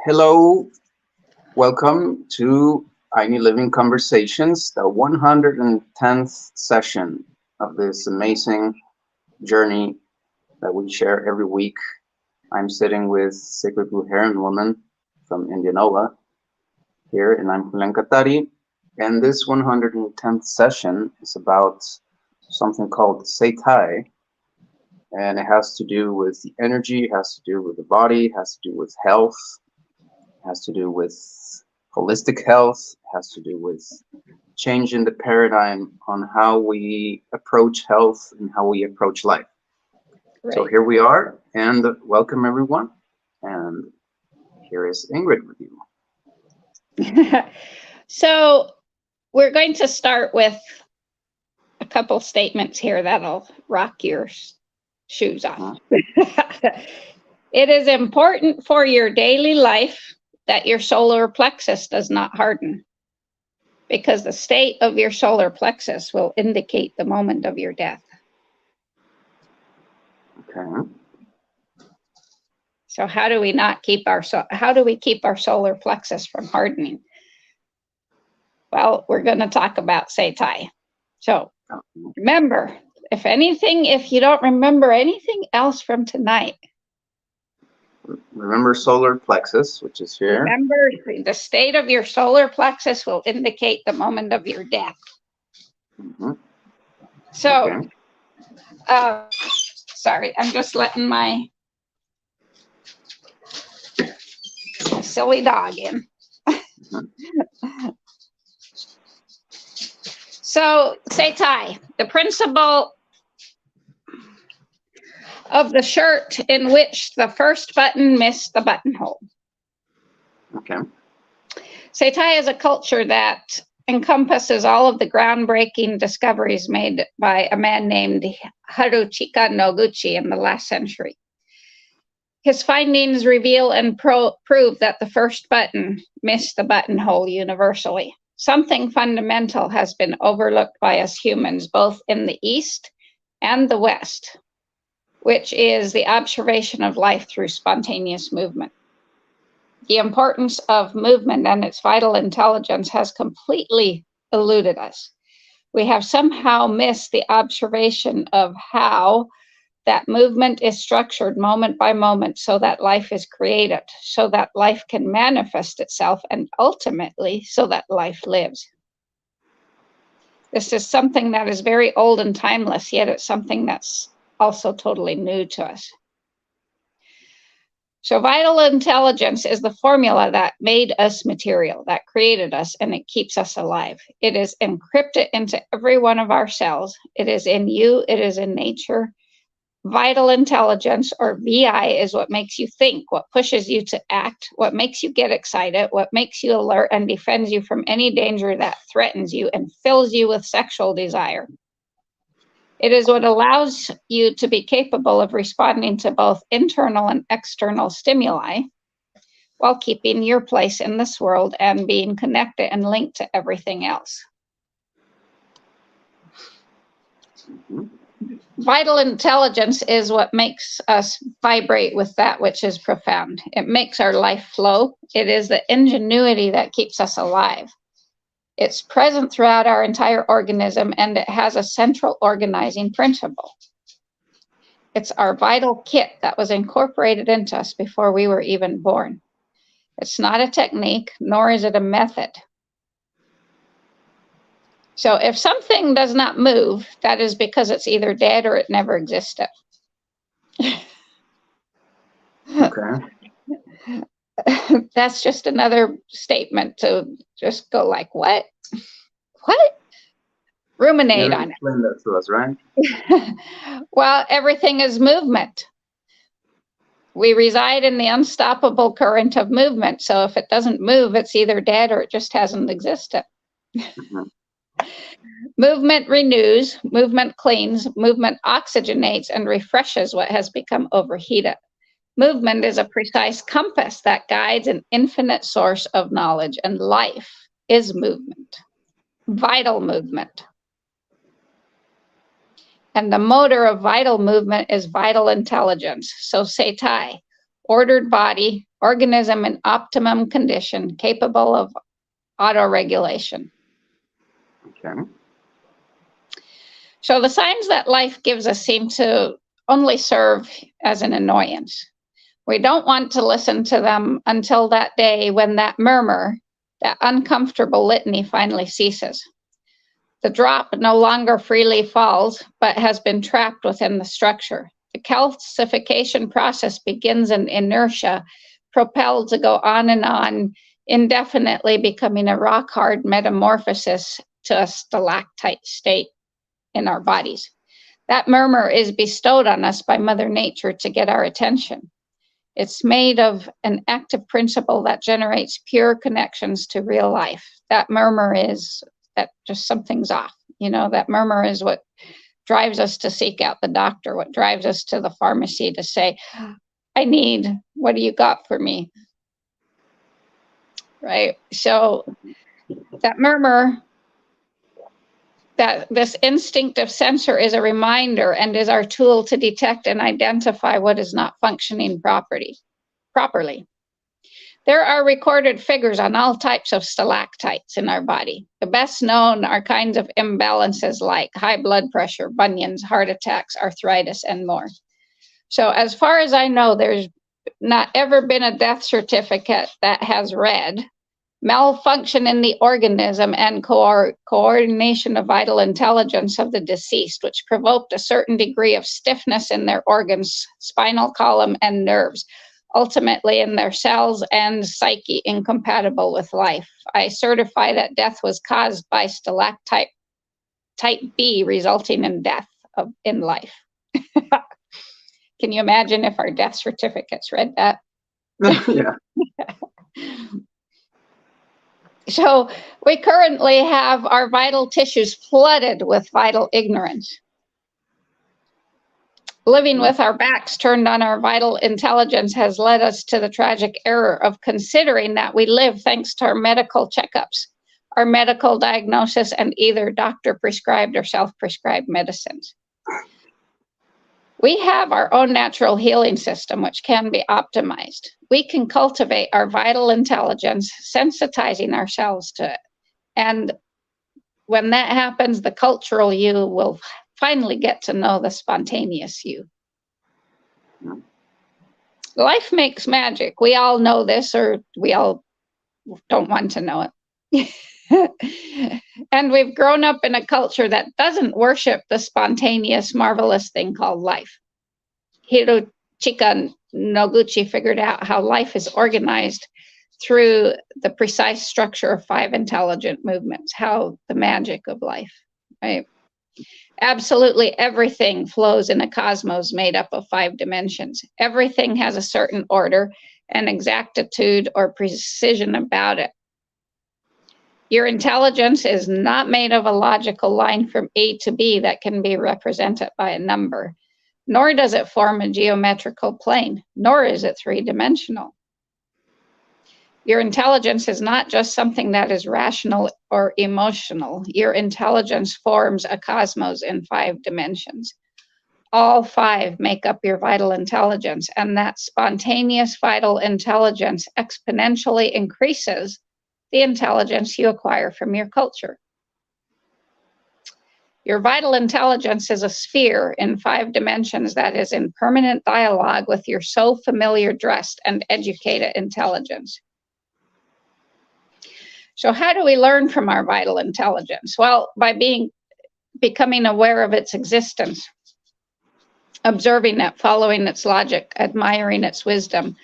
Hello, welcome to I Need Living Conversations, the 110th session of this amazing journey that we share every week. I'm sitting with Sacred Blue Heron Woman from Indianola here, and I'm Julian Katari. And this 110th session is about something called Sei Tai, and it has to do with the energy, it has to do with the body, it has to do with health, has to do with holistic health, has to do with changing the paradigm on how we approach health and how we approach life. So Right. here we are, and welcome everyone. And here is Ingrid with you. So we're going to start with a couple statements here that'll rock your shoes off. It is important for your daily life that your solar plexus does not harden, because the state of your solar plexus will indicate the moment of your death. Okay. So how do we keep our solar plexus from hardening? Well, we're going to talk about Sei Tai. So remember, if you don't remember anything else from tonight, Remember solar plexus, which is here. remember the state of your solar plexus will indicate the moment of your death. Mm-hmm. So, Okay. Sorry, I'm just letting my silly dog in. So, Sei Tai, the principle of the shirt in which the first button missed the buttonhole. Okay. Sei Tai is a culture that encompasses all of the groundbreaking discoveries made by a man named Haruchika Noguchi in the last century. His findings reveal and prove that the first button missed the buttonhole universally. Something fundamental has been overlooked by us humans, both in the East and the West, which is the observation of life through spontaneous movement. The importance of movement and its vital intelligence has completely eluded us. We have somehow missed the observation of how that movement is structured moment by moment so that life is created, so that life can manifest itself, and ultimately so that life lives. This is something that is very old and timeless, yet it's something that's also totally new to us. So vital intelligence is the formula that made us material, that created us, and it keeps us alive. It is encrypted into every one of our cells. It is in you, it is in nature. Vital intelligence, or VI, is what makes you think, what pushes you to act, what makes you get excited, what makes you alert and defends you from any danger that threatens you and fills you with sexual desire. It is what allows you to be capable of responding to both internal and external stimuli while keeping your place in this world and being connected and linked to everything else. Mm-hmm. Vital intelligence is what makes us vibrate with that which is profound. It makes our life flow. It is the ingenuity that keeps us alive. It's present throughout our entire organism, and it has a central organizing principle. It's our vital kit that was incorporated into us before we were even born. It's not a technique, nor is it a method. So if something does not move, that is because it's either dead or it never existed. Okay. That's just another statement to just go like, what? What? Ruminate on it. Explain that to us, right? Well, everything is movement. We reside in the unstoppable current of movement. So if it doesn't move, it's either dead or it just hasn't existed. Mm-hmm. Movement renews, movement cleans, movement oxygenates and refreshes what has become overheated. Movement is a precise compass that guides an infinite source of knowledge, and life is movement, vital movement. And the motor of vital movement is vital intelligence. So Sei Tai, ordered body, organism in optimum condition, capable of autoregulation. Okay. So the signs that life gives us seem to only serve as an annoyance. We don't want to listen to them until that day when that murmur, that uncomfortable litany finally ceases. The drop no longer freely falls, but has been trapped within the structure. The calcification process begins in inertia, propelled to go on, indefinitely becoming a rock-hard metamorphosis to a stalactite state in our bodies. That murmur is bestowed on us by Mother Nature to get our attention. It's made of an active principle that generates pure connections to real life. That murmur is that just something's off. That murmur is what drives us to seek out the doctor, what drives us to the pharmacy to say, what do you got for me? Right? So that murmur, that this instinctive sensor is a reminder and is our tool to detect and identify what is not functioning properly. There are recorded figures on all types of stalactites in our body. The best known are kinds of imbalances like high blood pressure, bunions, heart attacks, arthritis, and more. So as far as I know, there's not ever been a death certificate that has read malfunction in the organism and coordination of vital intelligence of the deceased, which provoked a certain degree of stiffness in their organs, spinal column, and nerves, ultimately in their cells and psyche incompatible with life. I certify that death was caused by stalactite type B, resulting in death in life. Can you imagine if our death certificates read that? Yeah. So we currently have our vital tissues flooded with vital ignorance. Living with our backs turned on our vital intelligence has led us to the tragic error of considering that we live thanks to our medical checkups, our medical diagnosis, and either doctor-prescribed or self-prescribed medicines. We have our own natural healing system, which can be optimized. We can cultivate our vital intelligence, sensitizing ourselves to it. And when that happens, the cultural you will finally get to know the spontaneous you. Life makes magic. We all know this, or we all don't want to know it. And we've grown up in a culture that doesn't worship the spontaneous, marvelous thing called life. Hirochika Noguchi figured out how life is organized through the precise structure of 5 intelligent movements, how the magic of life, right? Absolutely everything flows in a cosmos made up of 5 dimensions. Everything has a certain order and exactitude or precision about it. Your intelligence is not made of a logical line from A to B that can be represented by a number, nor does it form a geometrical plane, nor is it 3-dimensional. Your intelligence is not just something that is rational or emotional. Your intelligence forms a cosmos in 5 dimensions. All 5 make up your vital intelligence, and that spontaneous vital intelligence exponentially increases the intelligence you acquire from your culture. Your vital intelligence is a sphere in 5 dimensions that is in permanent dialogue with your so familiar dressed and educated intelligence. So how do we learn from our vital intelligence? Well, by becoming aware of its existence, observing it, following its logic, admiring its wisdom,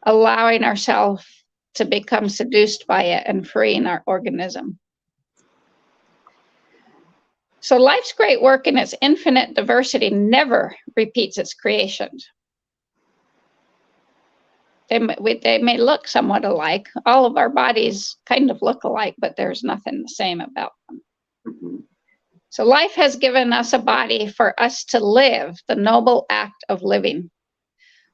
allowing ourselves to become seduced by it, and freeing our organism. So life's great work in its infinite diversity never repeats its creations. They may look somewhat alike. All of our bodies kind of look alike, but there's nothing the same about them. Mm-hmm. So life has given us a body for us to live the noble act of living.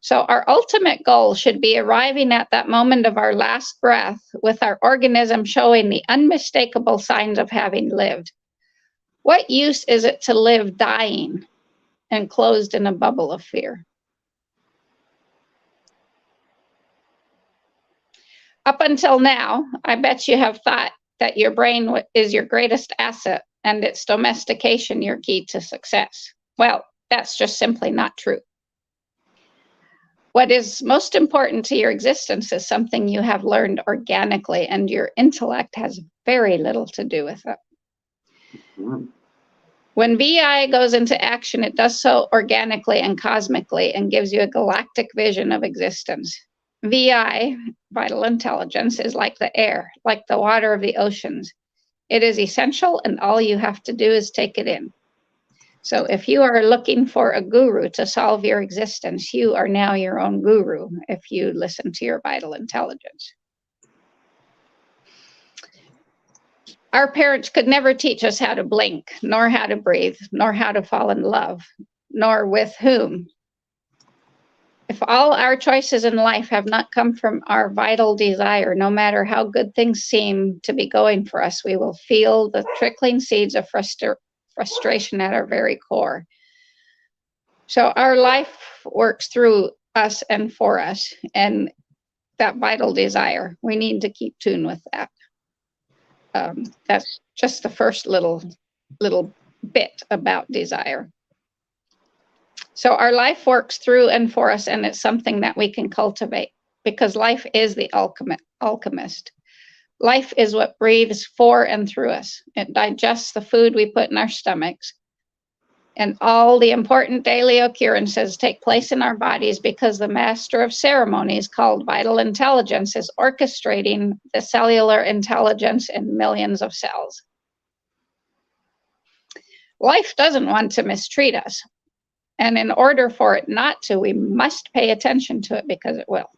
So our ultimate goal should be arriving at that moment of our last breath with our organism showing the unmistakable signs of having lived. What use is it to live dying, enclosed in a bubble of fear? Up until now, I bet you have thought that your brain is your greatest asset and its domestication your key to success. Well, that's just simply not true. What is most important to your existence is something you have learned organically, and your intellect has very little to do with it. Mm. When VI goes into action, it does so organically and cosmically and gives you a galactic vision of existence. VI, vital intelligence, is like the air, like the water of the oceans. It is essential, and all you have to do is take it in. So if you are looking for a guru to solve your existence, you are now your own guru if you listen to your vital intelligence. Our parents could never teach us how to blink, nor how to breathe, nor how to fall in love, nor with whom. If all our choices in life have not come from our vital desire, no matter how good things seem to be going for us, we will feel the trickling seeds of frustration at our very core. So our life works through us and for us, and that vital desire, we need to keep tune with that. That's just the first little bit about desire. So our life works through and for us, and it's something that we can cultivate, because life is the ultimate alchemist. Life is what breathes for and through us. It digests the food we put in our stomachs. And all the important daily occurrences take place in our bodies because the master of ceremonies, called vital intelligence, is orchestrating the cellular intelligence in millions of cells. Life doesn't want to mistreat us. And in order for it not to, we must pay attention to it, because it will.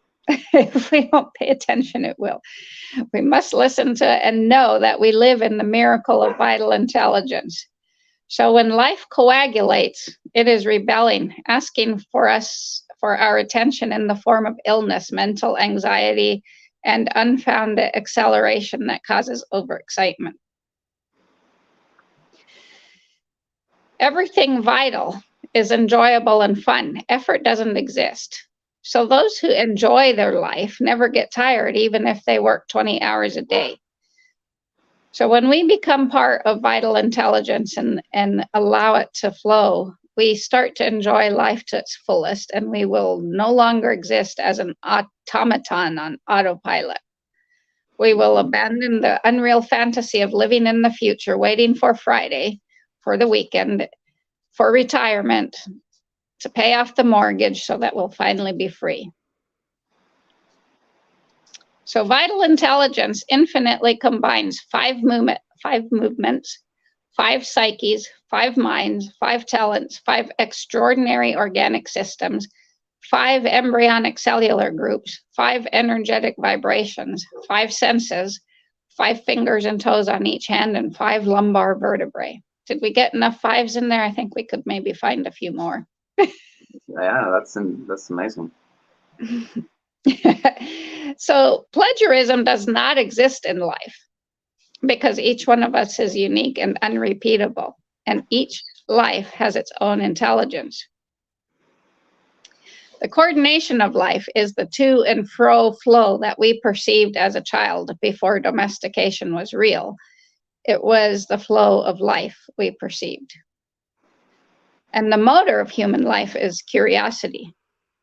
If we don't pay attention, it will. We must listen to it and know that we live in the miracle of vital intelligence. So when life coagulates, it is rebelling, asking for our attention in the form of illness, mental anxiety, and unfounded acceleration that causes overexcitement. Everything vital is enjoyable and fun. Effort doesn't exist. So those who enjoy their life never get tired, even if they work 20 hours a day. So when we become part of vital intelligence and allow it to flow, we start to enjoy life to its fullest, and we will no longer exist as an automaton on autopilot. We will abandon the unreal fantasy of living in the future, waiting for Friday, for the weekend, for retirement, to pay off the mortgage so that we'll finally be free. So vital intelligence infinitely combines five movements, 5 psyches, 5 minds, 5 talents, 5 extraordinary organic systems, 5 embryonic cellular groups, 5 energetic vibrations, 5 senses, 5 fingers and toes on each hand, and 5 lumbar vertebrae. Did we get enough 5s in there? I think we could maybe find a few more. Yeah, that's amazing. So plagiarism does not exist in life, because each one of us is unique and unrepeatable, and each life has its own intelligence. The coordination of life is the to and fro flow that we perceived as a child before domestication was real. It was the flow of life we perceived. And the motor of human life is curiosity.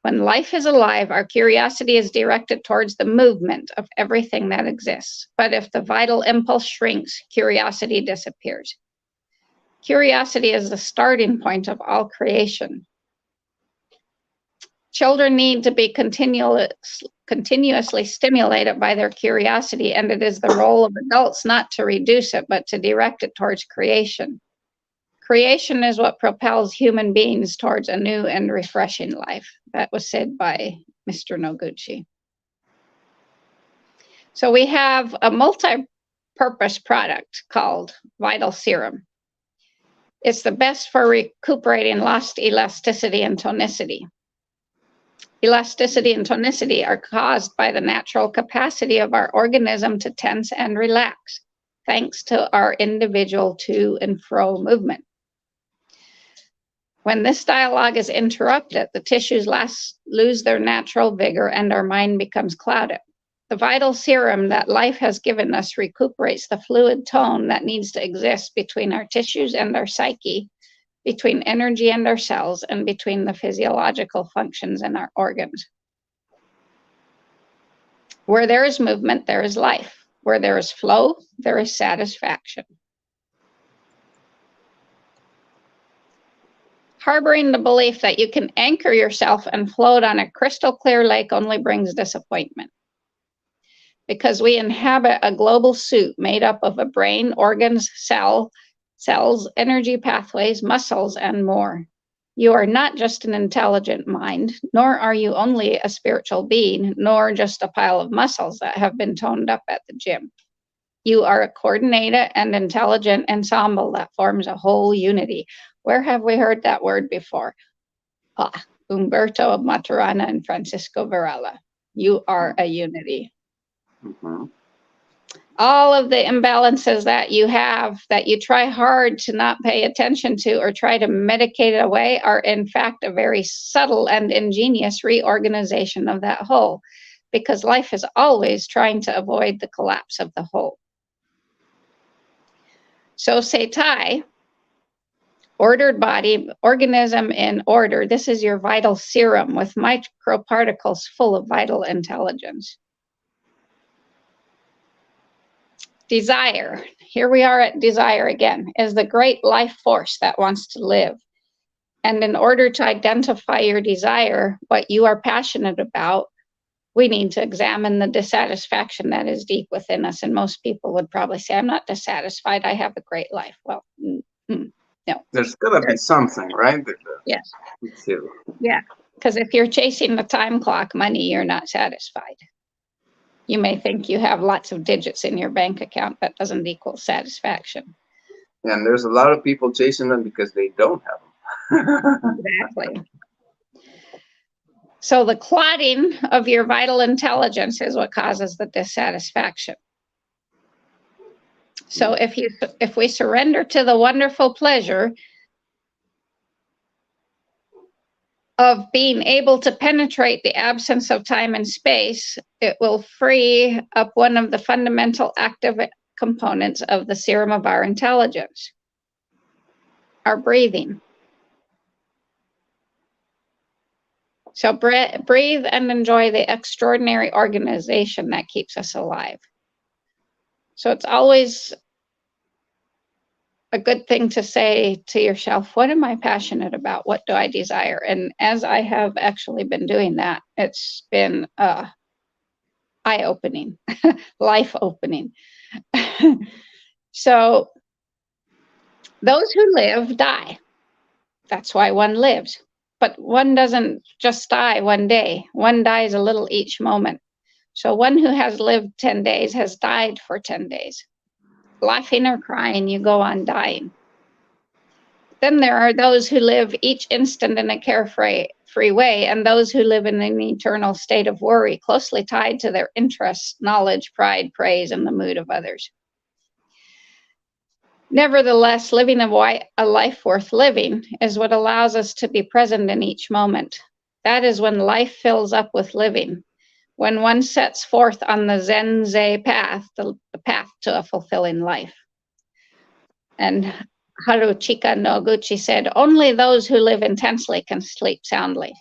When life is alive, our curiosity is directed towards the movement of everything that exists. But if the vital impulse shrinks, curiosity disappears. Curiosity is the starting point of all creation. Children need to be continuously stimulated by their curiosity, and it is the role of adults not to reduce it, but to direct it towards creation. Creation is what propels human beings towards a new and refreshing life. That was said by Mr. Noguchi. So we have a multi-purpose product called Vital Serum. It's the best for recuperating lost elasticity and tonicity. Elasticity and tonicity are caused by the natural capacity of our organism to tense and relax, thanks to our individual to and fro movement. When this dialogue is interrupted, the tissues lose their natural vigor and our mind becomes clouded. The vital serum that life has given us recuperates the fluid tone that needs to exist between our tissues and our psyche, between energy and our cells, and between the physiological functions in our organs. Where there is movement, there is life. Where there is flow, there is satisfaction. Harboring the belief that you can anchor yourself and float on a crystal clear lake only brings disappointment. Because we inhabit a global suit made up of a brain, organs, cells, energy pathways, muscles, and more. You are not just an intelligent mind, nor are you only a spiritual being, nor just a pile of muscles that have been toned up at the gym. You are a coordinated and intelligent ensemble that forms a whole unity. Where have we heard that word before? Umberto Maturana and Francisco Varela. You are a unity. Mm-hmm. All of the imbalances that you have, that you try hard to not pay attention to or try to medicate away, are in fact a very subtle and ingenious reorganization of that whole, because life is always trying to avoid the collapse of the whole. So Sei Tai, ordered body, organism in order. This is your vital serum with microparticles full of vital intelligence. Desire, here we are at desire again, is the great life force that wants to live. And in order to identify your desire, what you are passionate about, we need to examine the dissatisfaction that is deep within us. And most people would probably say, I'm not dissatisfied, I have a great life. Well, no. There's got to be something, right? Yes. Too. Yeah, because if you're chasing the time clock money, you're not satisfied. You may think you have lots of digits in your bank account. That doesn't equal satisfaction. And there's a lot of people chasing them because they don't have them. Exactly. So the clotting of your vital intelligence is what causes the dissatisfaction. So if we surrender to the wonderful pleasure of being able to penetrate the absence of time and space, it will free up one of the fundamental active components of the serum of our intelligence, our breathing. So breathe and enjoy the extraordinary organization that keeps us alive. So it's always a good thing to say to yourself, what am I passionate about? What do I desire? And as I have actually been doing that, it's been eye-opening, life-opening. So those who live die. That's why one lives. But one doesn't just die one day. One dies a little each moment. So one who has lived 10 days has died for 10 days. Laughing or crying, you go on dying. Then there are those who live each instant in a carefree way, and those who live in an eternal state of worry, closely tied to their interests, knowledge, pride, praise, and the mood of others. Nevertheless, living a life worth living is what allows us to be present in each moment. That is when life fills up with living. When one sets forth on the Zen-Zei path, the path to a fulfilling life. And Haruchika Noguchi said, only those who live intensely can sleep soundly.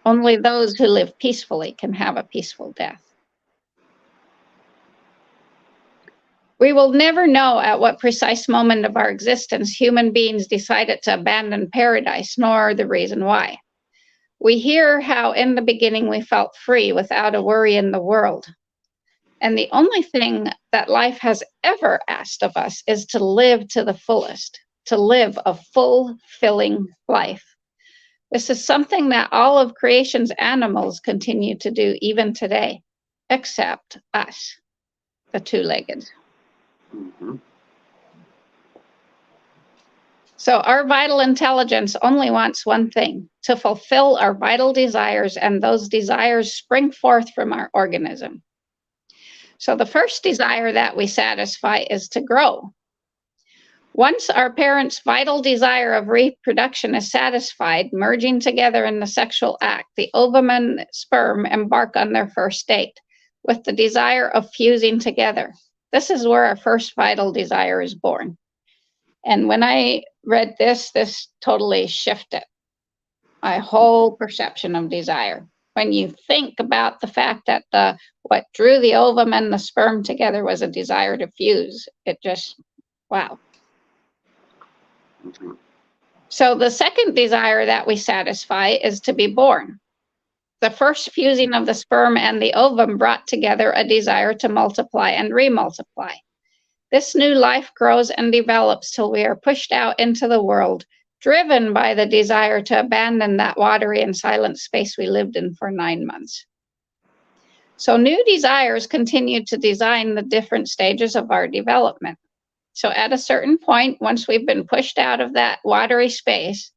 Only those who live peacefully can have a peaceful death. We will never know at what precise moment of our existence human beings decided to abandon paradise, nor the reason why. We hear how in the beginning we felt free without a worry in the world. And the only thing that life has ever asked of us is to live to the fullest, to live a fulfilling life. This is something that all of creation's animals continue to do even today, except us, the two-legged. Mm-hmm. So our vital intelligence only wants one thing, to fulfill our vital desires, and those desires spring forth from our organism. So the first desire that we satisfy is to grow. Once our parents' vital desire of reproduction is satisfied, merging together in the sexual act, the ovum and sperm embark on their first date. with the desire of fusing together. This is where our first vital desire is born. And when I read this totally shifted my whole perception of desire. When you think about the fact that what drew the ovum and the sperm together was a desire to fuse, it just, wow. So the second desire that we satisfy is to be born. The first fusing of the sperm and the ovum brought together a desire to multiply and remultiply. This new life grows and develops till we are pushed out into the world, driven by the desire to abandon that watery and silent space we lived in for 9 months. So new desires continue to design the different stages of our development. So at a certain point, once we've been pushed out of that watery space,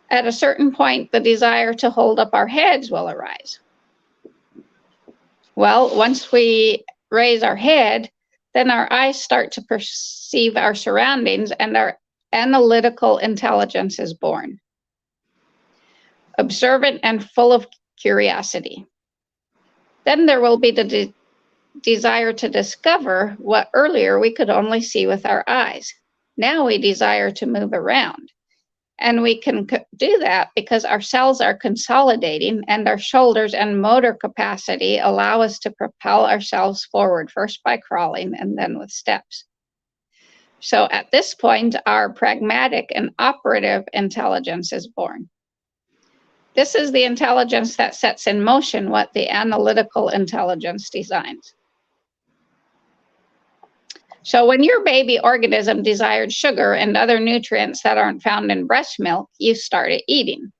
at a certain point, the desire to hold up our heads will arise. Well, once we raise our head, then our eyes start to perceive our surroundings and our analytical intelligence is born. Observant and full of curiosity. Then there will be the desire to discover what earlier we could only see with our eyes. Now we desire to move around. And we can do that because our cells are consolidating and our shoulders and motor capacity allow us to propel ourselves forward, first by crawling and then with steps. So at this point, our pragmatic and operative intelligence is born. This is the intelligence that sets in motion what the analytical intelligence designs. So when your baby organism desired sugar and other nutrients that aren't found in breast milk, you started eating.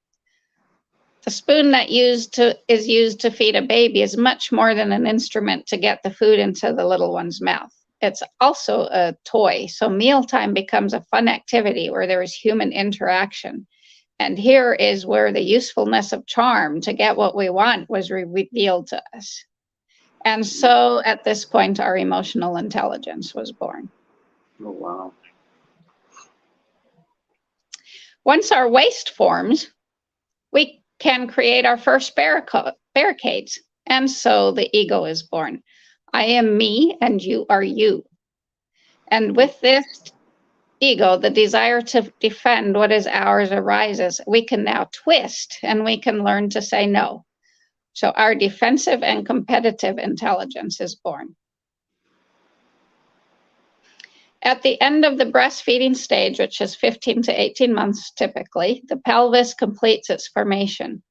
The spoon that is used to feed a baby is much more than an instrument to get the food into the little one's mouth. It's also a toy. So mealtime becomes a fun activity where there is human interaction. And here is where the usefulness of charm to get what we want was revealed to us. And so at this point, our emotional intelligence was born. Oh, wow. Once our waste forms, we can create our first barricades. And so the ego is born. I am me and you are you. And with this ego, the desire to defend what is ours arises. We can now twist and we can learn to say no. So our defensive and competitive intelligence is born. At the end of the breastfeeding stage, which is 15 to 18 months typically, the pelvis completes its formation.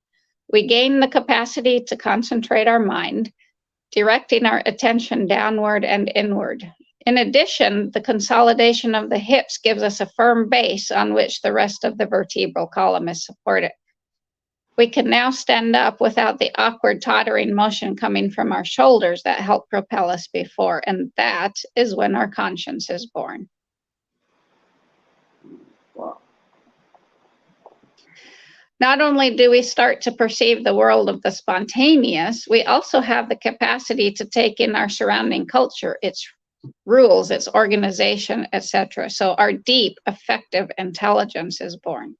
We gain the capacity to concentrate our mind, directing our attention downward and inward. In addition, the consolidation of the hips gives us a firm base on which the rest of the vertebral column is supported. We can now stand up without the awkward tottering motion coming from our shoulders that helped propel us before, and that is when our conscience is born. Wow. Not only do we start to perceive the world of the spontaneous, we also have the capacity to take in our surrounding culture, its rules, its organization, etc. So our deep, effective intelligence is born.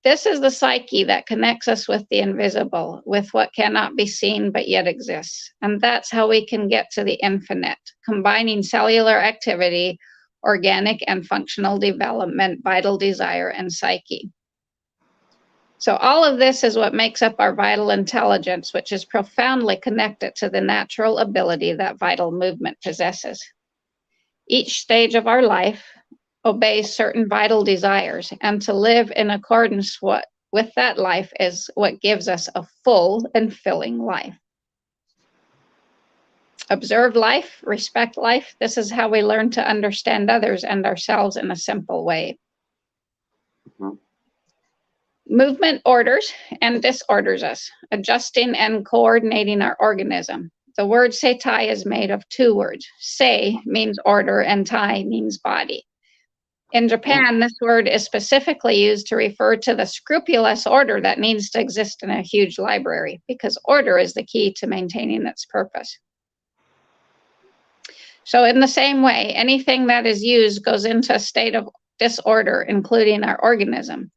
This is the psyche that connects us with the invisible, with what cannot be seen but yet exists. And that's how we can get to the infinite, combining cellular activity, organic and functional development, vital desire, and psyche. So all of this is what makes up our vital intelligence, which is profoundly connected to the natural ability that vital movement possesses. Each stage of our life obeys certain vital desires, and to live in accordance with that life is what gives us a full and filling life. Observe life, respect life. This is how we learn to understand others and ourselves in a simple way. Mhm. Movement orders and disorders us, adjusting and coordinating our organism. The word Sei Tai is made of two words. Sei means order and Tai means body. In Japan, this word is specifically used to refer to the scrupulous order that needs to exist in a huge library, because order is the key to maintaining its purpose. So in the same way, anything that is used goes into a state of disorder, including our organism.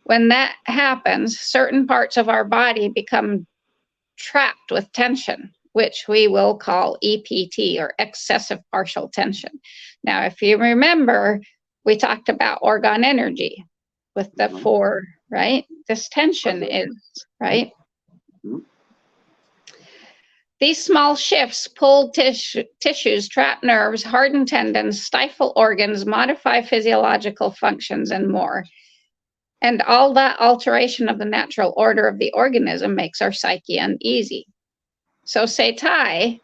When that happens, certain parts of our body become trapped with tension, which we will call EPT, or excessive partial tension. Now, if you remember, we talked about orgone energy with the 4, right? This tension is, right? These small shifts pull tissues, trap nerves, harden tendons, stifle organs, modify physiological functions, and more. And all that alteration of the natural order of the organism makes our psyche uneasy. So Sei Tai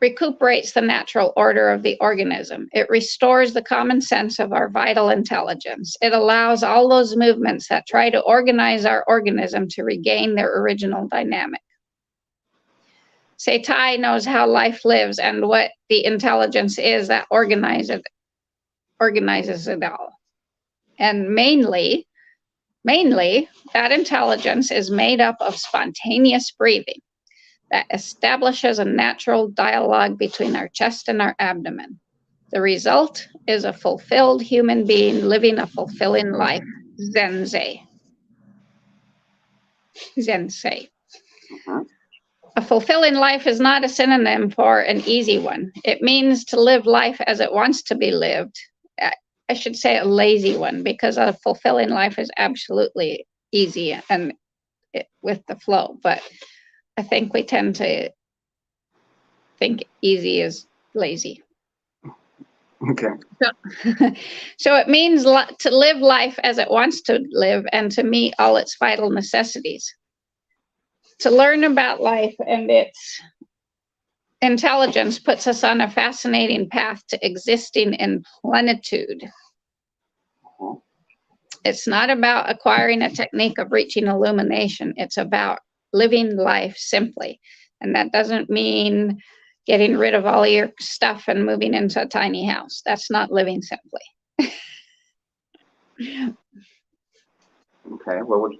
recuperates the natural order of the organism. It restores the common sense of our vital intelligence. It allows all those movements that try to organize our organism to regain their original dynamic. Sei Tai knows how life lives and what the intelligence is that organizes it all. And mainly, that intelligence is made up of spontaneous breathing that establishes a natural dialogue between our chest and our abdomen. The result is a fulfilled human being living a fulfilling life, Zensei. Zensei. A fulfilling life is not a synonym for an easy one. It means to live life as it wants to be lived. I should say a lazy one, because a fulfilling life is absolutely easy and with the flow. But I think we tend to think easy is lazy. Okay. So it means to live life as it wants to live and to meet all its vital necessities. To learn about life and its intelligence puts us on a fascinating path to existing in plenitude. It's not about acquiring a technique of reaching illumination. It's about living life simply. And that doesn't mean getting rid of all your stuff and moving into a tiny house. That's not living simply. Okay, what would...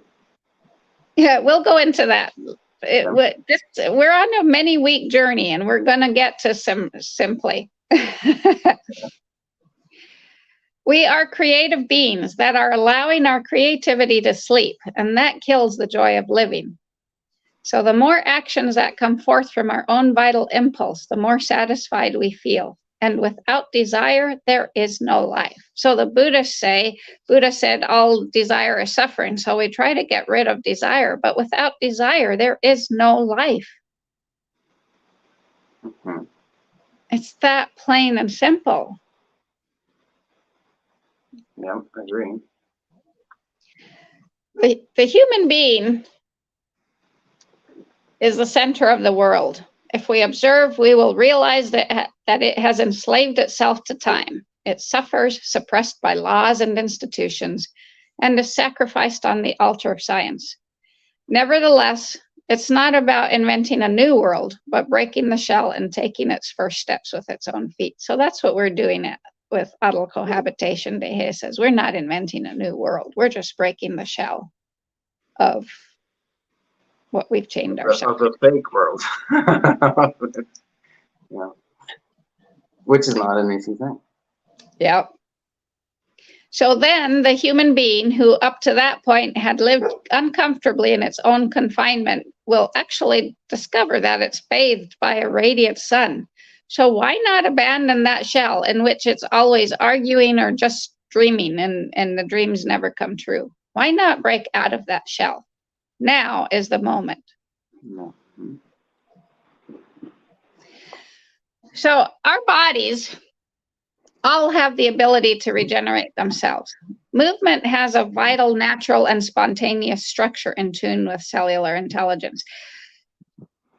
Yeah, we'll go into that. We're on a many-week journey, and we're going to get to simply. We are creative beings that are allowing our creativity to sleep, and that kills the joy of living. So the more actions that come forth from our own vital impulse, the more satisfied we feel. And without desire, there is no life. So the Buddha said all desire is suffering. So we try to get rid of desire, but without desire, there is no life. It's that plain and simple. Yeah, I agree. The human being is the center of the world. If we observe, we will realize that it has enslaved itself to time. It suffers, suppressed by laws and institutions, and is sacrificed on the altar of science. Nevertheless, it's not about inventing a new world, but breaking the shell and taking its first steps with its own feet. So that's what we're doing with adult cohabitation. Dehe says, we're not inventing a new world. We're just breaking the shell of what we've chained ourselves. Of the fake world. Yeah. Which is not an easy thing. Yep. So then the human being who up to that point had lived uncomfortably in its own confinement will actually discover that it's bathed by a radiant sun. So why not abandon that shell in which it's always arguing or just dreaming and the dreams never come true? Why not break out of that shell? Now is the moment. So our bodies all have the ability to regenerate themselves. Movement has a vital, natural, and spontaneous structure in tune with cellular intelligence.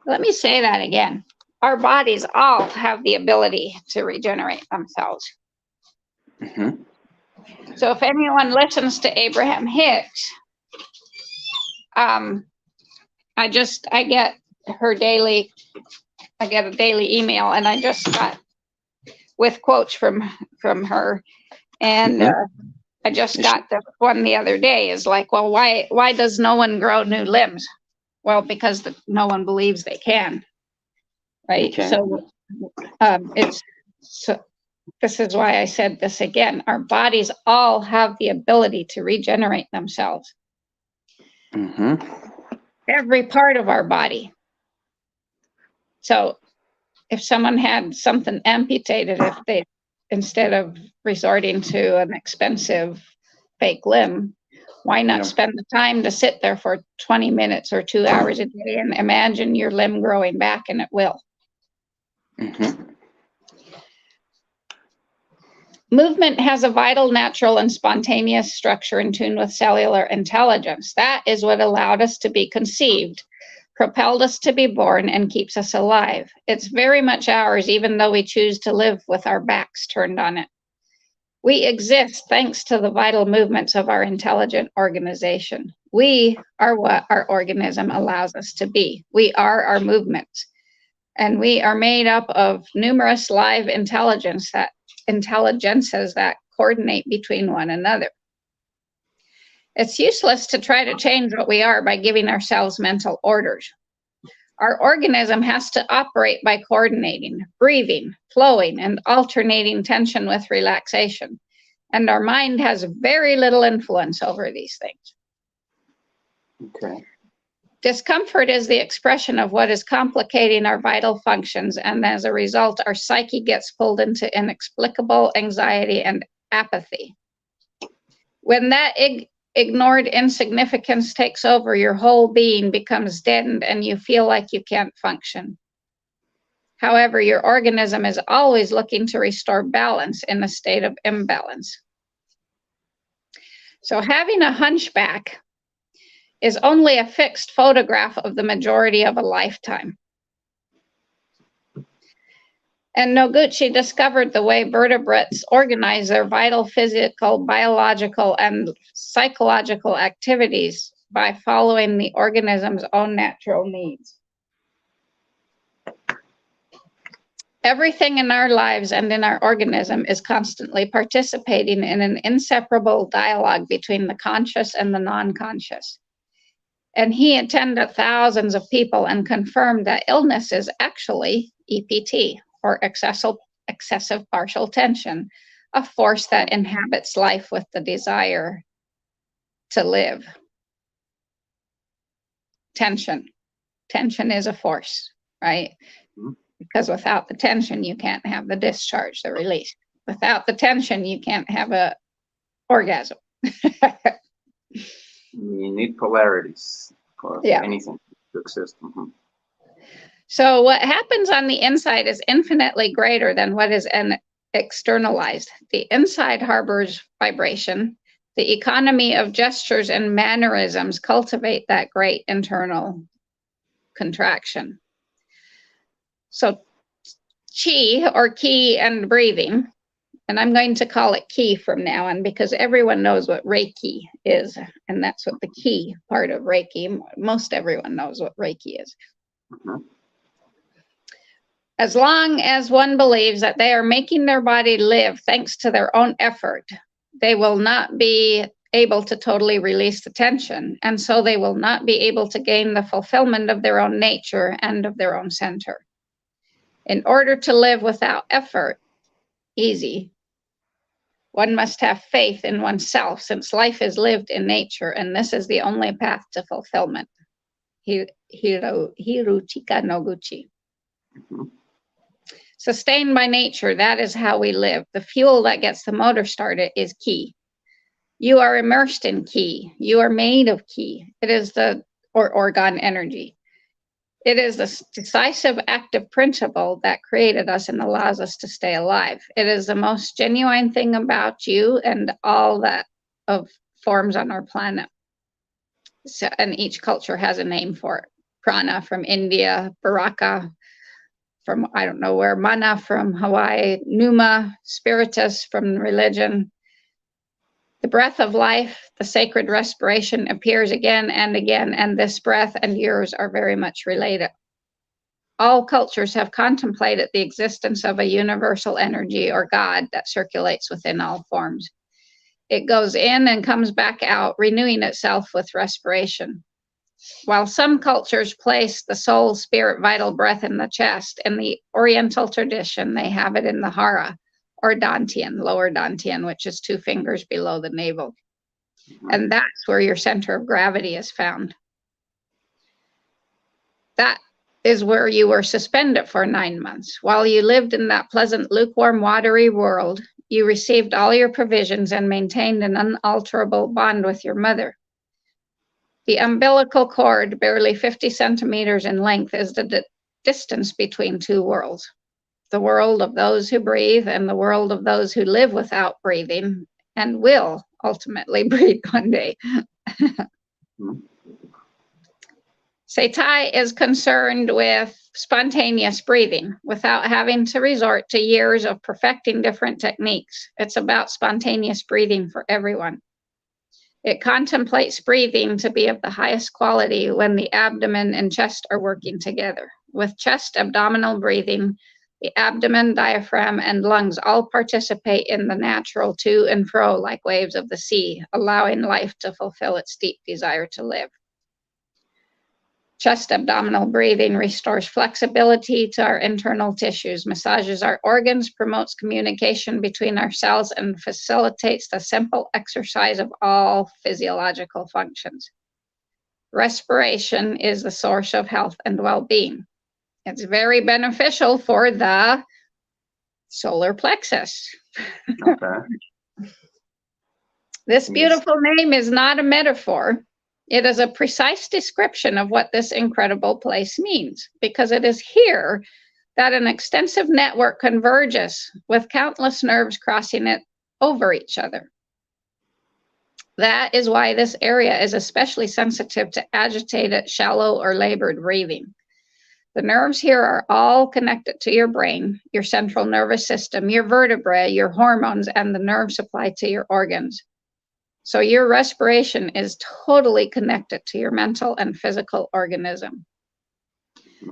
Let me say that again. Our bodies all have the ability to regenerate themselves. So if anyone listens to Abraham Hicks, I get a daily email, and I just got with quotes from her, and I just got the one the other day. Is like, well, why does no one grow new limbs? Well, because no one believes they can, right? Okay. So this is why I said this again. Our bodies all have the ability to regenerate themselves. Every part of our body. So if someone had something amputated, if they, instead of resorting to an expensive fake limb, why not spend the time to sit there for 20 minutes or 2 hours a day and imagine your limb growing back, and it will. Movement has a vital, natural, and spontaneous structure in tune with cellular intelligence. That is what allowed us to be conceived, propelled us to be born, and keeps us alive. It's very much ours, even though we choose to live with our backs turned on it. We exist thanks to the vital movements of our intelligent organization. We are what our organism allows us to be. We are our movements. And we are made up of numerous live intelligences that coordinate between one another. It's useless to try to change what we are by giving ourselves mental orders. Our organism has to operate by coordinating, breathing, flowing, and alternating tension with relaxation. And our mind has very little influence over these things. Okay. Discomfort is the expression of what is complicating our vital functions, and as a result, our psyche gets pulled into inexplicable anxiety and apathy. When that ignored insignificance takes over, your whole being becomes deadened and you feel like you can't function. However, your organism is always looking to restore balance in a state of imbalance. So having a hunchback is only a fixed photograph of the majority of a lifetime. And Noguchi discovered the way vertebrates organize their vital physical, biological, and psychological activities by following the organism's own natural needs. Everything in our lives and in our organism is constantly participating in an inseparable dialogue between the conscious and the non-conscious. And he attended thousands of people and confirmed that illness is actually EPT, or excessive partial tension, a force that inhabits life with the desire to live. Tension. Tension is a force, right? Because without the tension, you can't have the discharge, the release. Without the tension, you can't have an orgasm. You need polarities for anything to exist. So what happens on the inside is infinitely greater than what is externalized. The inside harbors vibration. The economy of gestures and mannerisms cultivate that great internal contraction. So chi, or ki, and breathing, and I'm going to call it ki from now on because everyone knows what Reiki is, and that's what the ki part of Reiki, most everyone knows what Reiki is. As long as one believes that they are making their body live thanks to their own effort, they will not be able to totally release the tension, and so they will not be able to gain the fulfillment of their own nature and of their own center. In order to live without effort, easy, one must have faith in oneself, since life is lived in nature, and this is the only path to fulfillment. Hiruchika Noguchi. Sustained by nature, that is how we live. The fuel that gets the motor started is ki. You are immersed in ki. You are made of ki. It is orgone energy. It is the decisive active principle that created us and allows us to stay alive. It is the most genuine thing about you and all that of forms on our planet. So, and each culture has a name for it. Prana from India, Baraka from I don't know where, Mana from Hawaii, Numa, Spiritus from religion. The breath of life, the sacred respiration, appears again and again, and this breath and yours are very much related. All cultures have contemplated the existence of a universal energy or God that circulates within all forms. It goes in and comes back out, renewing itself with respiration. While some cultures place the soul, spirit, vital breath in the chest, in the Oriental tradition, they have it in the hara, or dantian, lower dantian, which is 2 fingers below the navel. And that's where your center of gravity is found. That is where you were suspended for 9 months. While you lived in that pleasant, lukewarm, watery world, you received all your provisions and maintained an unalterable bond with your mother. The umbilical cord, barely 50 centimeters in length, is the distance between two worlds. The world of those who breathe and the world of those who live without breathing and will ultimately breathe one day. Sei Tai is concerned with spontaneous breathing without having to resort to years of perfecting different techniques. It's about spontaneous breathing for everyone. It contemplates breathing to be of the highest quality when the abdomen and chest are working together. With chest abdominal breathing, the abdomen, diaphragm, and lungs all participate in the natural to and fro like waves of the sea, allowing life to fulfill its deep desire to live. Chest abdominal breathing restores flexibility to our internal tissues, massages our organs, promotes communication between our cells, and facilitates the simple exercise of all physiological functions. Respiration is the source of health and well-being. It's very beneficial for the solar plexus. Okay. This beautiful name is not a metaphor. It is a precise description of what this incredible place means, because it is here that an extensive network converges with countless nerves crossing it over each other. That is why this area is especially sensitive to agitated, shallow, or labored breathing. The nerves here are all connected to your brain, your central nervous system, your vertebrae, your hormones, and the nerve supply to your organs. So your respiration is totally connected to your mental and physical organism.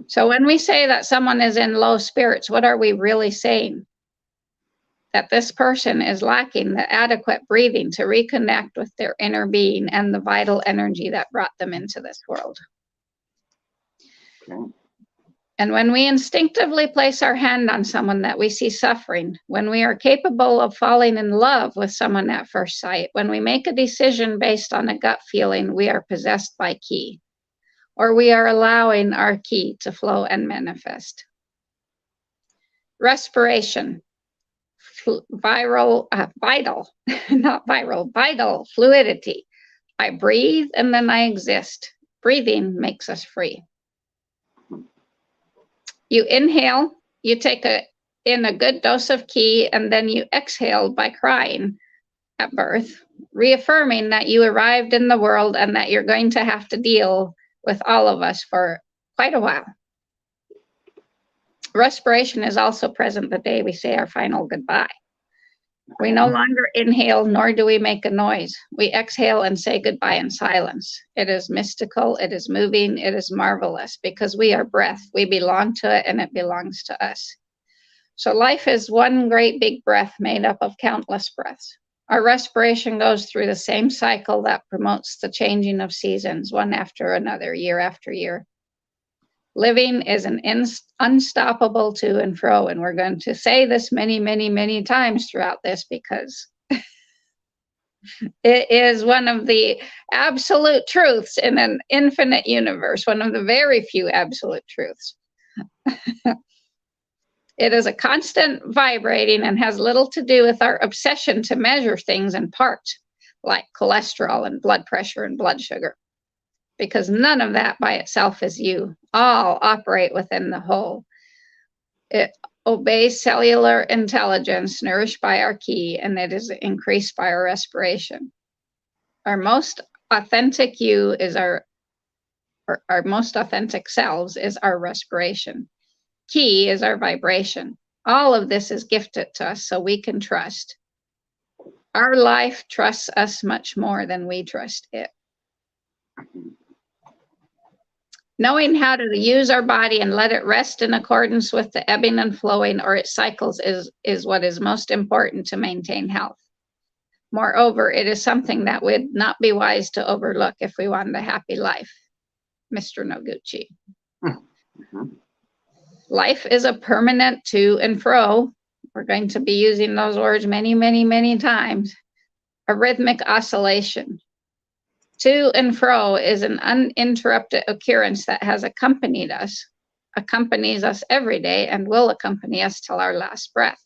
So when we say that someone is in low spirits, what are we really saying? That this person is lacking the adequate breathing to reconnect with their inner being and the vital energy that brought them into this world. Okay. And when we instinctively place our hand on someone that we see suffering, when we are capable of falling in love with someone at first sight, when we make a decision based on a gut feeling, we are possessed by ki, or we are allowing our ki to flow and manifest. Respiration, vital, vital fluidity. I breathe and then I exist. Breathing makes us free. You inhale, you take in a good dose of ki, and then you exhale by crying at birth, reaffirming that you arrived in the world and that you're going to have to deal with all of us for quite a while. Respiration is also present the day we say our final goodbye. We no longer inhale, nor do we make a noise. We exhale and say goodbye in silence. It is mystical, it is moving, it is marvelous, because we are breath. We belong to it, and it belongs to us. So life is one great big breath made up of countless breaths. Our respiration goes through the same cycle that promotes the changing of seasons, one after another, year after year. Living is an unstoppable to and fro, and we're going to say this many, many, many times throughout this, because it is one of the absolute truths in an infinite universe, one of the very few absolute truths. It is a constant vibrating and has little to do with our obsession to measure things in parts, like cholesterol and blood pressure and blood sugar, because none of that by itself is you. All operate within the whole. It obeys cellular intelligence nourished by our ki, and it is increased by our respiration. Our most authentic you is our most authentic selves is our respiration. Ki is our vibration. All of this is gifted to us so we can trust. Our life trusts us much more than we trust it. Knowing how to use our body and let it rest in accordance with the ebbing and flowing or its cycles is what is most important to maintain health. Moreover, it is something that would not be wise to overlook if we want a happy life, Mr. Noguchi. Mm-hmm. Life is a permanent to and fro. We're going to be using those words many, many, many times. A rhythmic oscillation. To and fro is an uninterrupted occurrence that has accompanied us accompanies us every day and will accompany us till our last breath.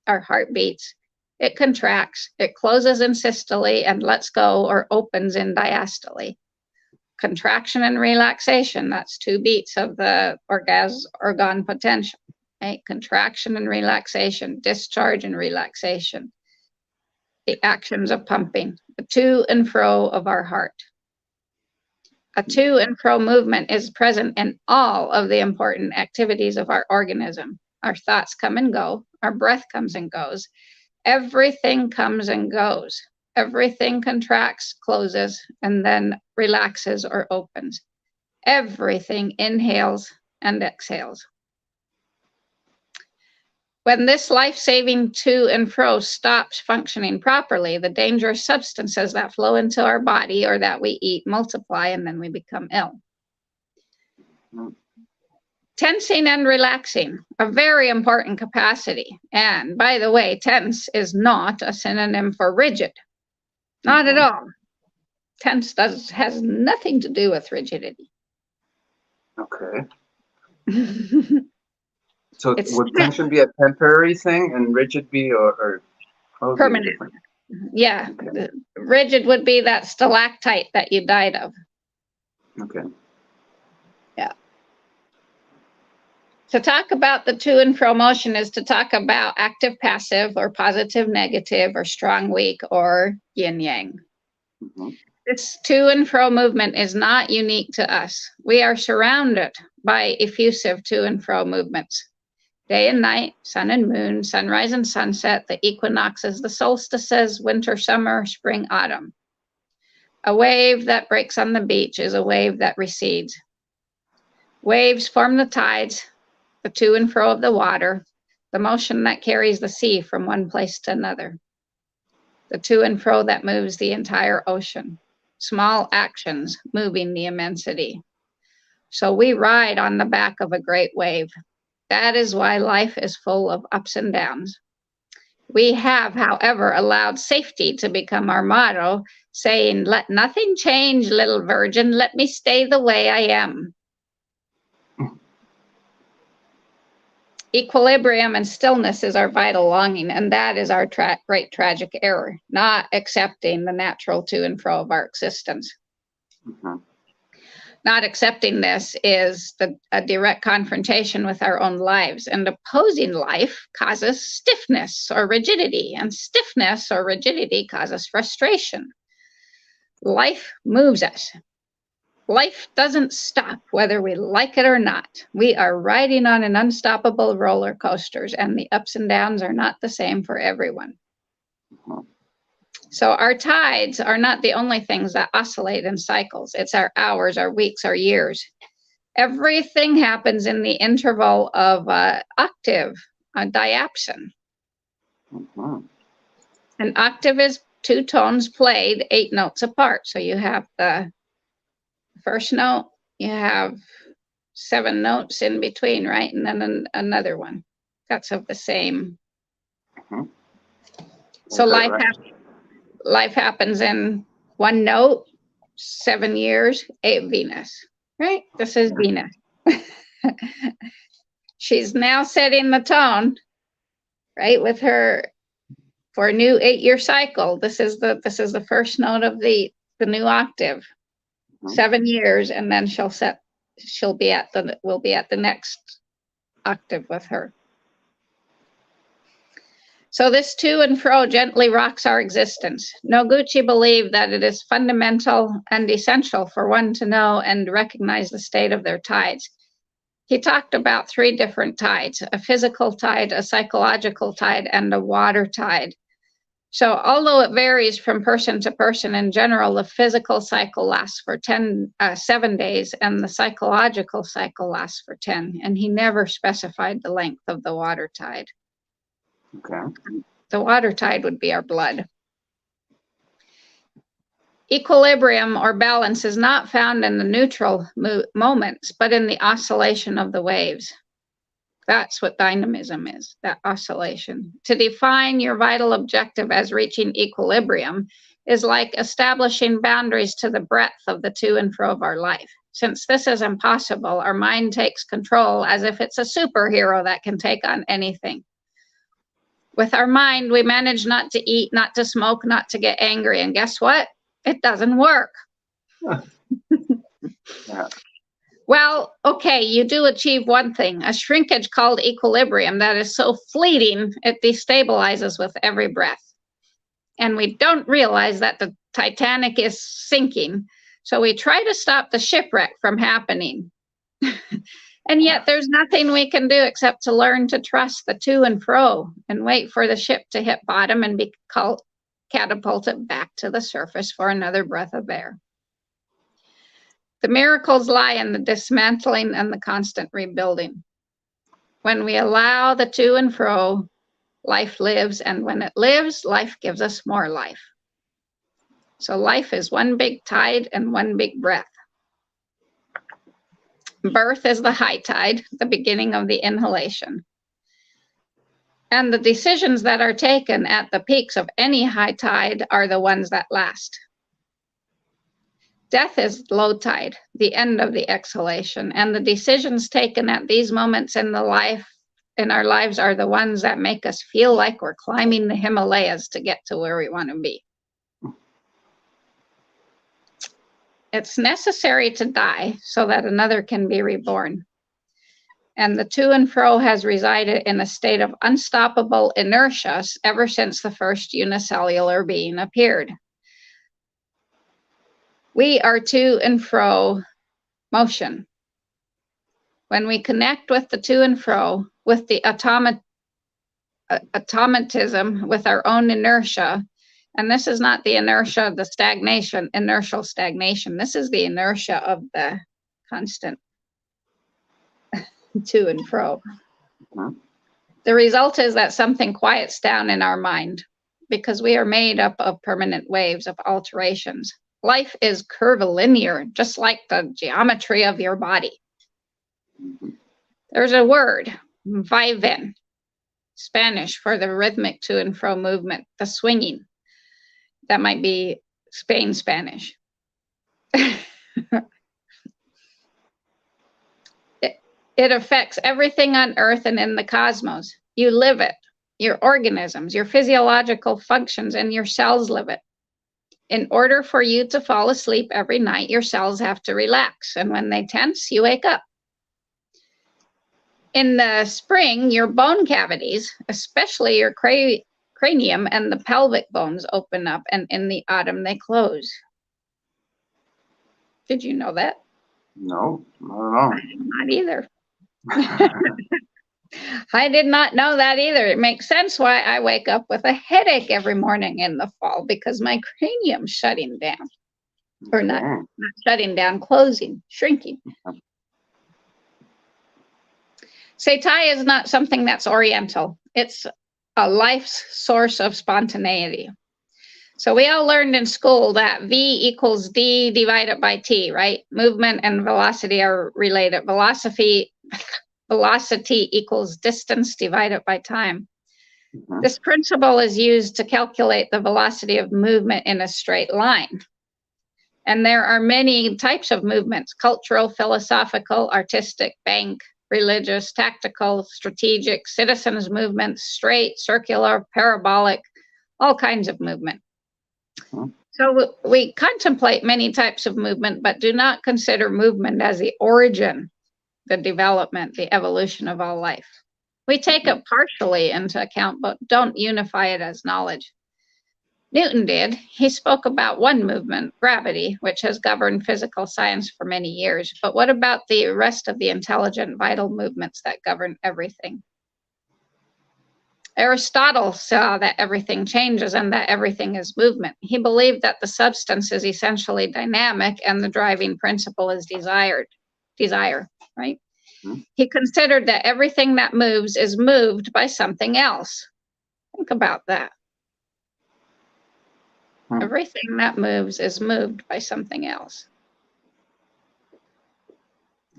Our heart beats, it contracts, it closes in systole and lets go or opens in diastole. Contraction and relaxation, that's 2 beats of the organ potential. Right? Contraction and relaxation, discharge and relaxation. The actions of pumping, the to and fro of our heart. A to and fro movement is present in all of the important activities of our organism. Our thoughts come and go, our breath comes and goes. Everything comes and goes. Everything contracts, closes, and then relaxes or opens. Everything inhales and exhales. When this life-saving to and fro stops functioning properly, the dangerous substances that flow into our body or that we eat multiply and then we become ill. Tensing and relaxing, a very important capacity. And by the way, tense is not a synonym for rigid. Not at all. Tense has nothing to do with rigidity. Okay. So would tension be a temporary thing and rigid be or permanent? Yeah. Okay. Rigid would be that stalactite that you died of. Okay. Yeah. To talk about the to and fro motion is to talk about active, passive, or positive, negative, or strong, weak, or yin yang. Mm-hmm. This to and fro movement is not unique to us. We are surrounded by effusive to and fro movements. Day and night, sun and moon, sunrise and sunset, the equinoxes, the solstices, winter, summer, spring, autumn. A wave that breaks on the beach is a wave that recedes. Waves form the tides, the to and fro of the water, the motion that carries the sea from one place to another. The to and fro that moves the entire ocean. Small actions moving the immensity. So we ride on the back of a great wave. That is why life is full of ups and downs. We have, however, allowed safety to become our motto, saying, "Let nothing change, little virgin, let me stay the way I am." Equilibrium and stillness is our vital longing, and that is our great tragic error, not accepting the natural to and fro of our existence. Mm-hmm. Not accepting this is a direct confrontation with our own lives, and opposing life causes stiffness or rigidity, and stiffness or rigidity causes frustration. Life moves us. Life doesn't stop whether we like it or not. We are riding on an unstoppable roller coasters, and the ups and downs are not the same for everyone. Mm-hmm. So our tides are not the only things that oscillate in cycles. It's our hours, our weeks, our years. Everything happens in the interval of octave, diapason. Mm-hmm. An octave is 2 tones played 8 notes apart. So you have the first note, you have 7 notes in between, right? And then another one. That's of the same. Mm-hmm. So life happens in 1 note, 7 years, 8 Venus, right? This is Venus. She's now setting the tone, right, with her for a new 8-year cycle. This is the first note of the new octave. 7 years, and then we'll be at the next octave with her. So this to and fro gently rocks our existence. Noguchi believed that it is fundamental and essential for one to know and recognize the state of their tides. He talked about 3 different tides: a physical tide, a psychological tide, and a water tide. So although it varies from person to person, in general, the physical cycle lasts for 7 days and the psychological cycle lasts for 10. And he never specified the length of the water tide. Okay. The water tide would be our blood. Equilibrium or balance is not found in the neutral moments, but in the oscillation of the waves. That's what dynamism is, that oscillation. To define your vital objective as reaching equilibrium is like establishing boundaries to the breadth of the to and fro of our life. Since this is impossible, our mind takes control as if it's a superhero that can take on anything. With our mind, we manage not to eat, not to smoke, not to get angry. And guess what? It doesn't work. Yeah. Well, okay, you do achieve one thing, a shrinkage called equilibrium that is so fleeting, it destabilizes with every breath. And we don't realize that the Titanic is sinking. So we try to stop the shipwreck from happening. And yet there's nothing we can do except to learn to trust the to and fro and wait for the ship to hit bottom and be catapulted back to the surface for another breath of air. The miracles lie in the dismantling and the constant rebuilding. When we allow the to and fro, life lives, and when it lives, life gives us more life. So life is one big tide and one big breath. Birth is the high tide, the beginning of the inhalation. And the decisions that are taken at the peaks of any high tide are the ones that last. Death is low tide, the end of the exhalation, and the decisions taken at these moments in our lives are the ones that make us feel like we're climbing the Himalayas to get to where we want to be. It's necessary to die so that another can be reborn. And the to and fro has resided in a state of unstoppable inertia ever since the first unicellular being appeared. We are to and fro motion. When we connect with the to and fro, with the automatism, with our own inertia, and this is not the inertia of the stagnation, inertial stagnation. This is the inertia of the constant to and fro. The result is that something quiets down in our mind because we are made up of permanent waves of alterations. Life is curvilinear, just like the geometry of your body. There's a word, vaivén, Spanish for the rhythmic to and fro movement, the swinging. That might be Spain Spanish. It affects everything on Earth and in the cosmos. You live it. Your organisms, your physiological functions, and your cells live it. In order for you to fall asleep every night, your cells have to relax. And when they tense, you wake up. In the spring, your bone cavities, especially your cranium and the pelvic bones, open up, and in the autumn, they close. Did you know that? No, not Not either. I did not know that either. It makes sense why I wake up with a headache every morning in the fall, because my cranium's shutting down. Or not shutting down, closing, shrinking. Sei Tai is not something that's oriental. It's a life's source of spontaneity. So we all learned in school that V equals D divided by T, right? Movement and velocity are related. Velocity equals distance divided by time. This principle is used to calculate the velocity of movement in a straight line. And there are many types of movements: cultural, philosophical, artistic, bank, religious, tactical, strategic, citizens movements, straight, circular, parabolic, all kinds of movement. So we contemplate many types of movement, but do not consider movement as the origin, the development, the evolution of all life. We take it partially into account, but don't unify it as knowledge. Newton did. He spoke about one movement, gravity, which has governed physical science for many years. But what about the rest of the intelligent, vital movements that govern everything? Aristotle saw that everything changes and that everything is movement. He believed that the substance is essentially dynamic and the driving principle is desire, right? He considered that everything that moves is moved by something else. Think about that. Everything that moves is moved by something else.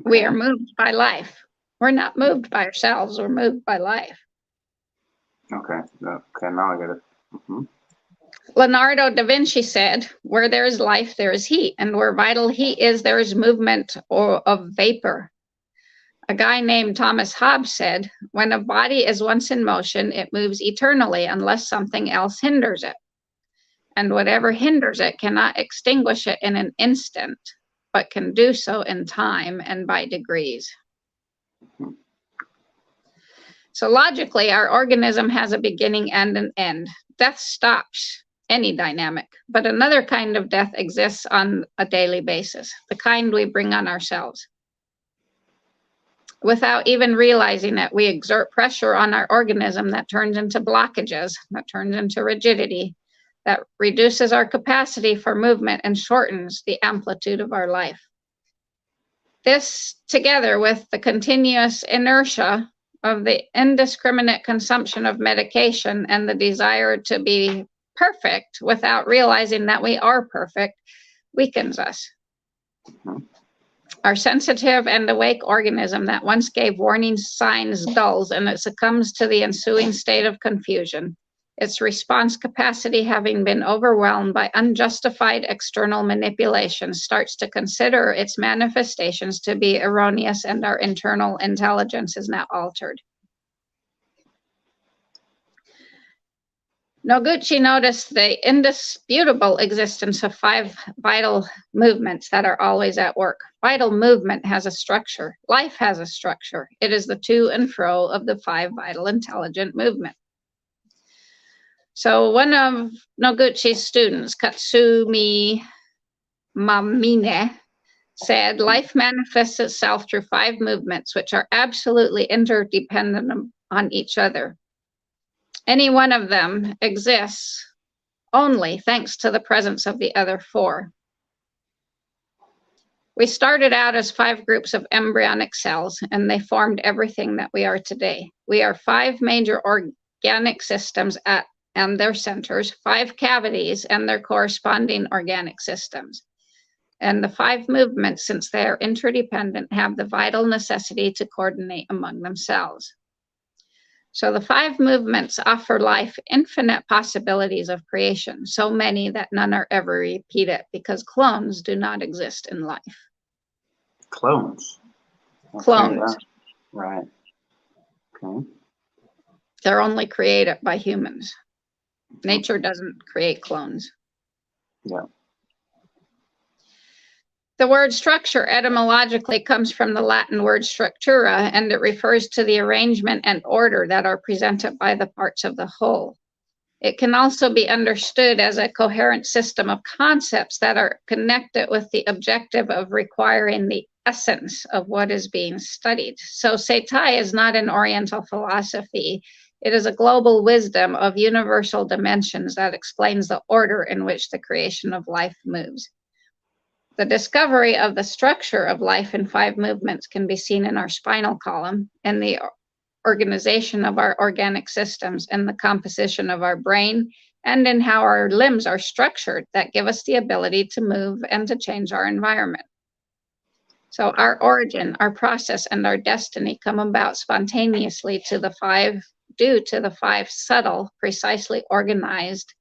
We are moved by life. We're not moved by ourselves. We're moved by life. Okay. Okay, now I get it. Leonardo da Vinci said, "Where there is life, there is heat, and where vital heat is, there is movement or of vapor." A guy named Thomas Hobbes said, "When a body is once in motion, it moves eternally unless something else hinders it. And whatever hinders it cannot extinguish it in an instant, but can do so in time and by degrees." So logically, our organism has a beginning and an end. Death stops any dynamic, but another kind of death exists on a daily basis, the kind we bring on ourselves. Without even realizing it, we exert pressure on our organism that turns into blockages, that turns into rigidity, that reduces our capacity for movement and shortens the amplitude of our life. This, together with the continuous inertia of the indiscriminate consumption of medication and the desire to be perfect without realizing that we are perfect, weakens us. Our sensitive and awake organism that once gave warning signs dulls, and it succumbs to the ensuing state of confusion, its response capacity having been overwhelmed by unjustified external manipulations, starts to consider its manifestations to be erroneous, and our internal intelligence is now altered. Noguchi noticed the indisputable existence of 5 vital movements that are always at work. Vital movement has a structure. Life has a structure. It is the to and fro of the 5 vital intelligent movements. So one of Noguchi's students, Katsumi Mamine, said, "Life manifests itself through 5 movements, which are absolutely interdependent on each other. Any one of them exists only thanks to the presence of the other 4. We started out as 5 groups of embryonic cells, and they formed everything that we are today. We are 5 major organic systems and their centers, 5 cavities and their corresponding organic systems. And the 5 movements, since they are interdependent, have the vital necessity to coordinate among themselves. So the 5 movements offer life infinite possibilities of creation, so many that none are ever repeated, because clones do not exist in life." Clones. Okay, Clones. Right. Okay. They're only created by humans. Nature doesn't create clones. Yeah. The word structure etymologically comes from the Latin word structura, and it refers to the arrangement and order that are presented by the parts of the whole. It can also be understood as a coherent system of concepts that are connected with the objective of requiring the essence of what is being studied. So Sei Tai is not an Oriental philosophy. It is a global wisdom of universal dimensions that explains the order in which the creation of life moves. The discovery of the structure of life in 5 movements can be seen in our spinal column, in the organization of our organic systems, in the composition of our brain, and in how our limbs are structured that give us the ability to move and to change our environment. So our origin, our process, and our destiny come about spontaneously due to the 5 subtle, precisely organized,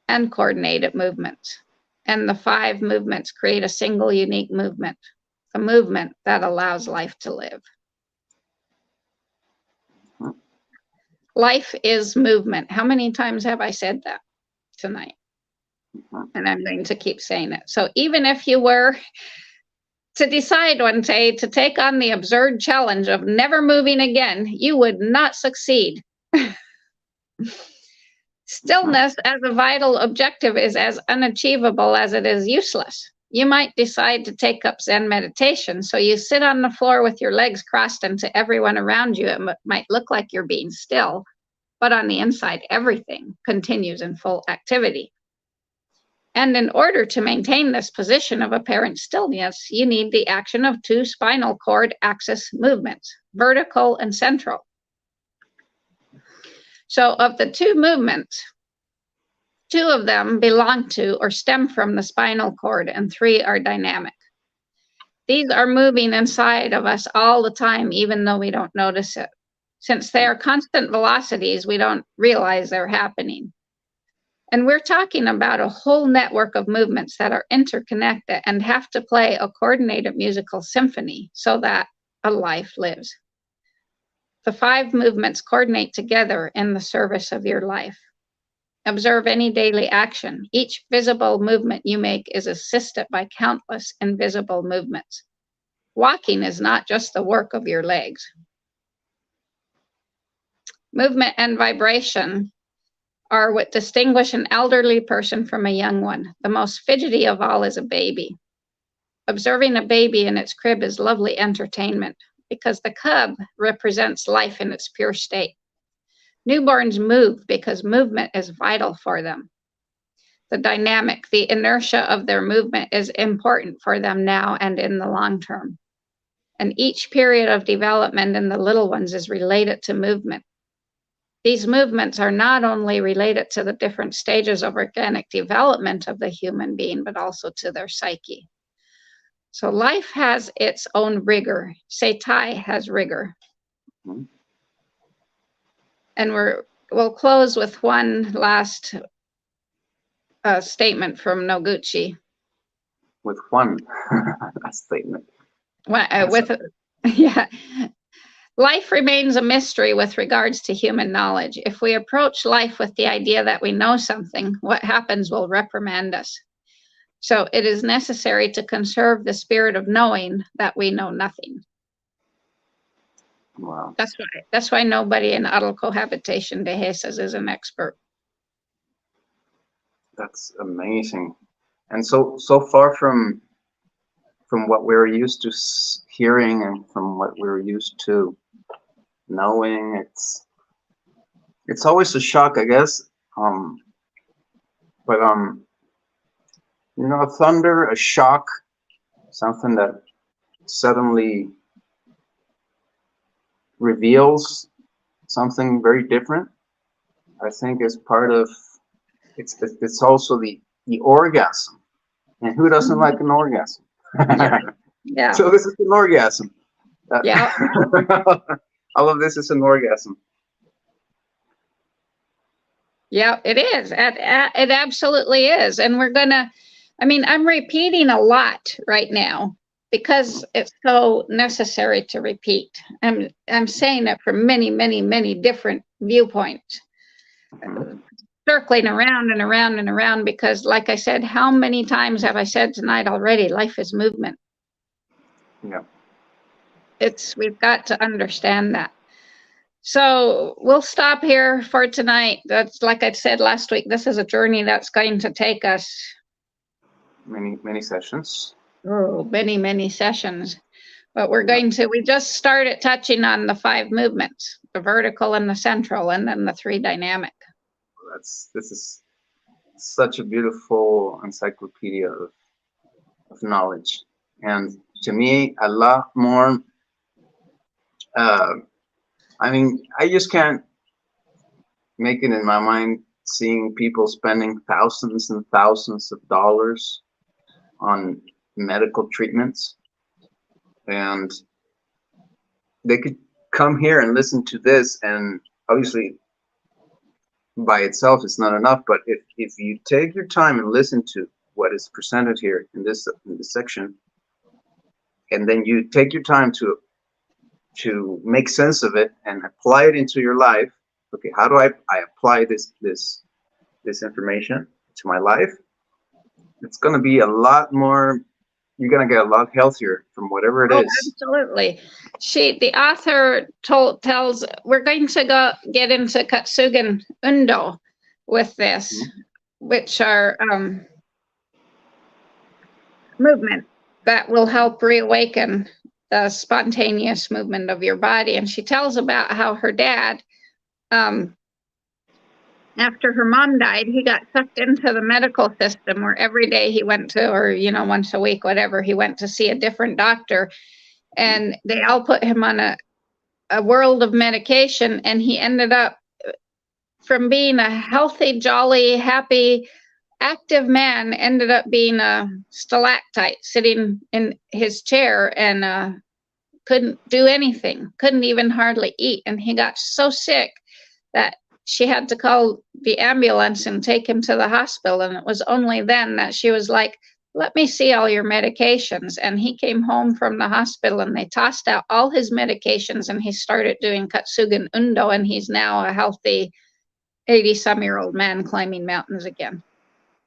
and coordinated movements. And the 5 movements create a single unique movement, a movement that allows life to live. Life is movement. How many times have I said that tonight? And I'm going to keep saying it. So even if you were to decide one day to take on the absurd challenge of never moving again, you would not succeed. Stillness as a vital objective is as unachievable as it is useless. You might decide to take up Zen meditation, so you sit on the floor with your legs crossed, and to everyone around you it might look like you're being still, but on the inside everything continues in full activity. And in order to maintain this position of apparent stillness, you need the action of 2 spinal cord axis movements, vertical and central. So of the 2 movements, 2 of them belong to or stem from the spinal cord, and 3 are dynamic. These are moving inside of us all the time, even though we don't notice it. Since they are constant velocities, we don't realize they're happening. And we're talking about a whole network of movements that are interconnected and have to play a coordinated musical symphony so that a life lives. The 5 movements coordinate together in the service of your life. Observe any daily action. Each visible movement you make is assisted by countless invisible movements. Walking is not just the work of your legs. Movement and vibration are what distinguish an elderly person from a young one. The most fidgety of all is a baby. Observing a baby in its crib is lovely entertainment because the cub represents life in its pure state. Newborns move because movement is vital for them. The dynamic, the inertia of their movement is important for them now and in the long term. And each period of development in the little ones is related to movement. These movements are not only related to the different stages of organic development of the human being, but also to their psyche. So life has its own rigor. Sei Tai has rigor. Mm-hmm. And we'll close with one last statement from Noguchi. With one statement. Yeah. Life remains a mystery with regards to human knowledge. If we approach life with the idea that we know something, what happens will reprimand us. So it is necessary to conserve the spirit of knowing that we know nothing. Wow. That's why nobody in adult cohabitation de Jesus is an expert. That's amazing. And so far from what we're used to hearing and from what we're used to knowing, it's always a shock, I guess. But a thunder, a shock, something that suddenly reveals something very different, I think is part of it's also the orgasm. And who doesn't like an orgasm? Yeah. So this is an orgasm. Yeah. All of this is an orgasm. Yeah, it is. It absolutely is. And I'm repeating a lot right now because it's so necessary to repeat. I'm saying it from many, many, many different viewpoints, circling around and around and around, because like I said, how many times have I said tonight already, life is movement. Yeah. We've got to understand that. So we'll stop here for tonight. That's like I said last week, this is a journey that's going to take us many sessions. Oh, many sessions. But we just started touching on the 5 movements, the vertical and the central, and then the 3 dynamic. This is such a beautiful encyclopedia of knowledge. And to me, a lot more, I just can't make it in my mind seeing people spending thousands and thousands of dollars on medical treatments, and they could come here and listen to this, and obviously by itself it's not enough, but if you take your time and listen to what is presented here in this section, and then you take your time to make sense of it and apply it into your life. Okay, how do I apply this information to my life? It's going to be a lot more. You're going to get a lot healthier from whatever it is. Absolutely. The author tells we're going to get into Katsugen Undo with this, which are movement that will help reawaken the spontaneous movement of your body. And she tells about how her dad, after her mom died, he got sucked into the medical system where every day he went to, or, once a week, whatever, he went to see a different doctor. And they all put him on a world of medication. And he ended up, from being a healthy, jolly, happy, active man, ended up being a stalactite sitting in his chair and couldn't do anything, couldn't even hardly eat. And he got so sick that she had to call the ambulance and take him to the hospital. And it was only then that she was like, let me see all your medications. And he came home from the hospital and they tossed out all his medications and he started doing Katsugen Undo. And he's now a healthy 80-some-year-old man climbing mountains again.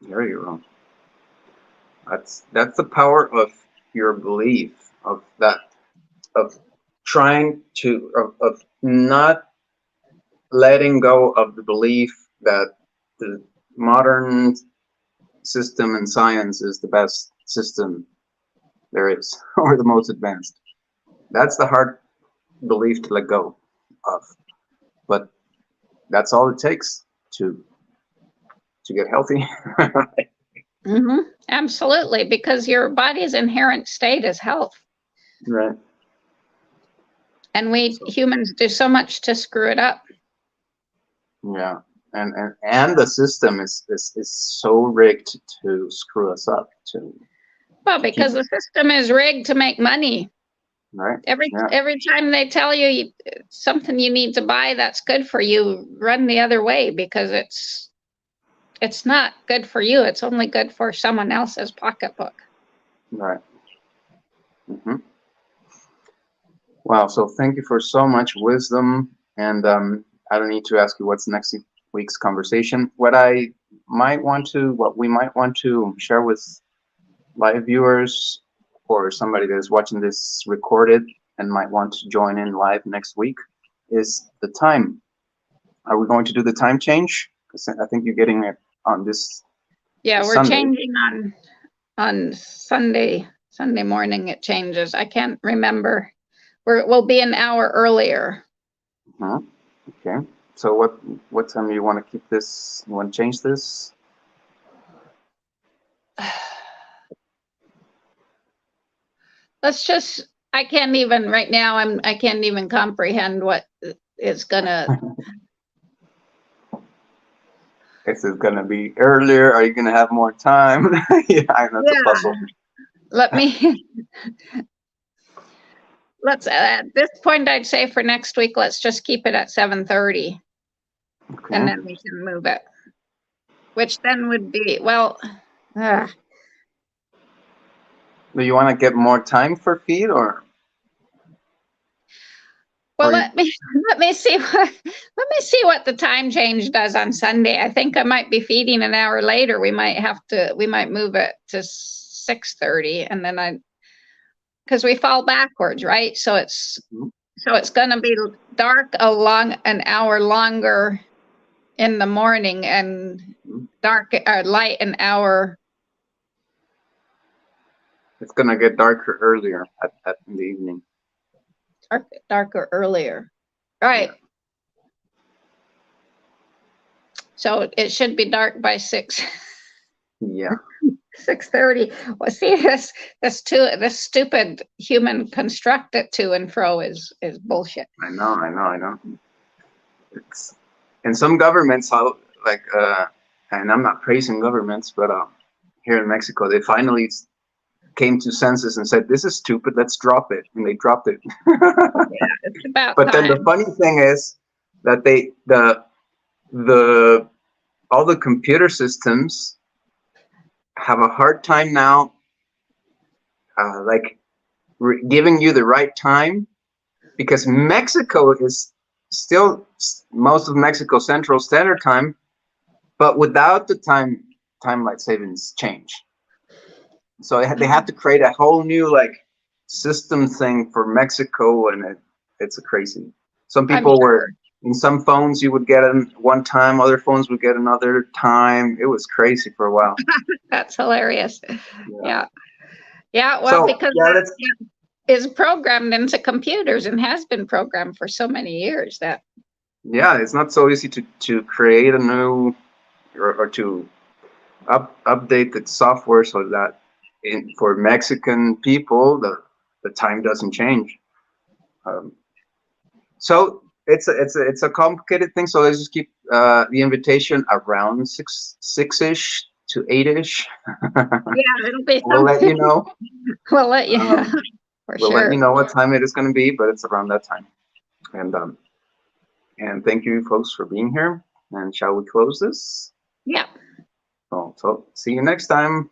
There you go. That's the power of your belief, of trying to, of not letting go of the belief that the modern system and science is the best system there is, or the most advanced. That's the hard belief to let go of, but that's all it takes to get healthy. Mm-hmm. Absolutely, because your body's inherent state is health. Right. And we humans do so much to screw it up. Yeah, and the system is so rigged to screw us up too. Well, because the system is rigged to make money. Right. Every time they tell you something you need to buy that's good for you, run the other way, because it's not good for you. It's only good for someone else's pocketbook. Right. Mm-hmm. Wow. So thank you for so much wisdom, and I don't need to ask you what's next week's conversation. What we might want to share with live viewers, or somebody that is watching this recorded and might want to join in live next week, is the time. Are we going to do the time change? Because I think you're getting it on this. Yeah, we're Sunday. changing on Sunday morning. It changes. I can't remember. We'll be an hour earlier. Okay. So what time do you want to keep this? You want to change this? Let's just. I can't even right now. I can't even comprehend what is gonna. Is it gonna be earlier? Are you gonna have more time? Yeah, I know it's a puzzle. Let's at this point, I'd say for next week, let's just keep it at 7:30, and then we can move it. Which then would be Do you want to get more time for feed, or? Well, let me see what the time change does on Sunday. I think I might be feeding an hour later. We might move it to 6:30, and then because we fall backwards, right? So it's going to be dark an hour longer in the morning, and light an hour. It's gonna get darker earlier in the evening. Darker earlier, right? Yeah. So it should be dark by 6. Yeah. 6:30. Well, see, this stupid human constructed to and fro is bullshit. I know. It's in some governments, and I'm not praising governments, but here in Mexico, they finally came to senses and said, "This is stupid. Let's drop it," and they dropped it. Yeah, it's about but time. Then the funny thing is that all the computer systems have a hard time now, giving you the right time, because Mexico is still most of Mexico Central Standard Time, but without the time-light savings change. So they have to create a whole new system thing for Mexico, and it's crazy. Some people were in some phones you would get one time, other phones would get another time. It was crazy for a while. That's hilarious. Yeah. Well, because that is programmed into computers and has been programmed for so many years that. Yeah, it's not so easy to create a new or to update the software so that for Mexican people the time doesn't change. So it's a complicated thing. So let's just keep the invitation around 6-ish to 8-ish. Yeah, it'll be. We'll let you know. We'll let you know. We'll let you know what time it is going to be, but it's around that time. And thank you, folks, for being here. And shall we close this? Yeah. Well, so see you next time.